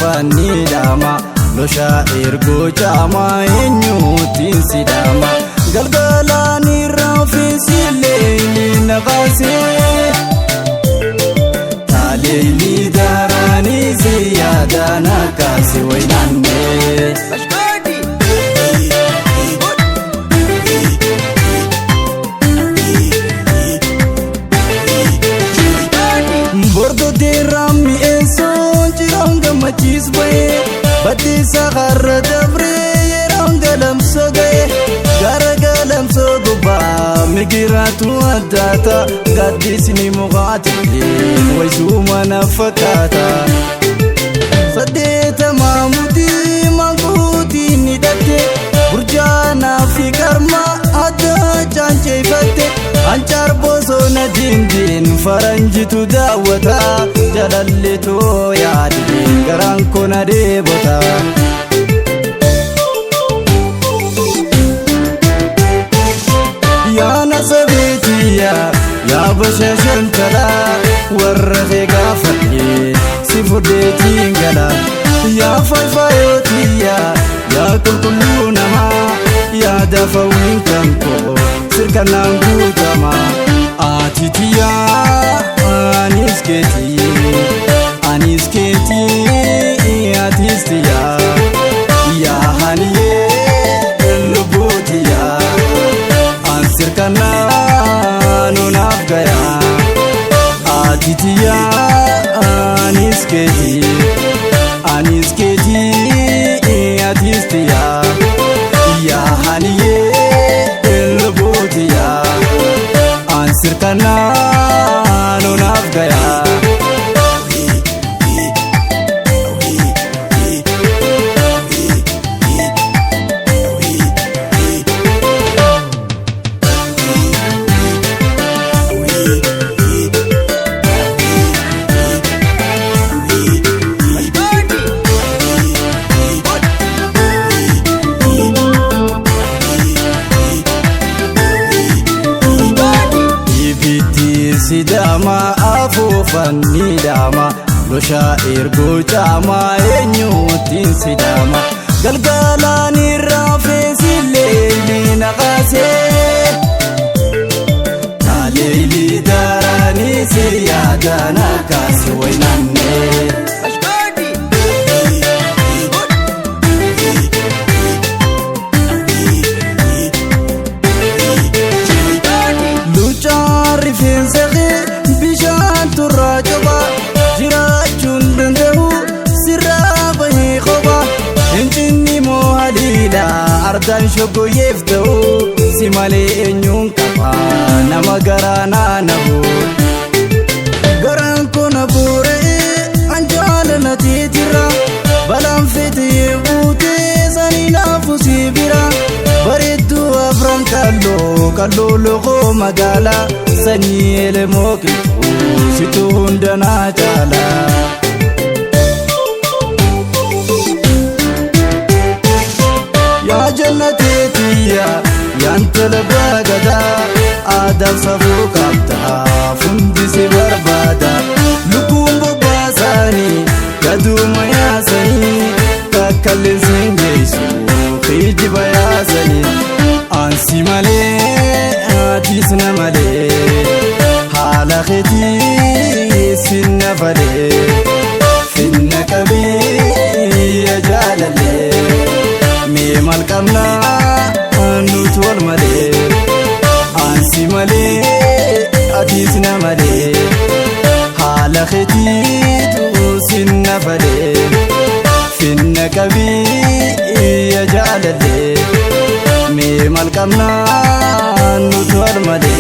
afuufani dama losha ergo chama enyutin sidama galgalani rafisi leili naqasi talili darani ziyada nakasi waynanne bordo dirami eson jiranga machis bae badi sagar dabre yerangalam soge garagalam soguba migiratu adata gadisni mughati waisuma nafakata sadeta mamudi manguti nidate burjana fi karma ada chanche fatte anchar boso na dindin faranjitu dawata jalalito yadi garanko na debota ya nasabitiya ya bashashantala warre gafati sifudeti ngala ya fayfayotiya ya kulkulunama ya dafawin kanko sirkanangu tama atitiya anisketi atistiya ya haniye lubutiya ansirkananu nafgaya atitiya anisketi atistiya ya haniye lubutiya ansirkananu nafgaya sidama afuufani dama losha ergo chama enyutin sidama galgalani rafisi leili naqase talili darani ziyada nakasi waynanne ardan shogo yefto simale enyun kapa namagarana nabu garan kona bure anjal natitira balam fiti bute sanina fusibira baridu afran kallo logo magala sani ele moki situ hundana jala jannatetiya yantala bagada adab sabu kapta fundisi barbada lukumbo basani kaduma yasani kakallin singesu khijiba yasani ansi male atisna male hala khiti sinna fale finna kabi ya jalale mal kamna nutuwal male ansi male atisna male hala khititu sinna fale finna kabi ya jalale me mal kamna nutuwal male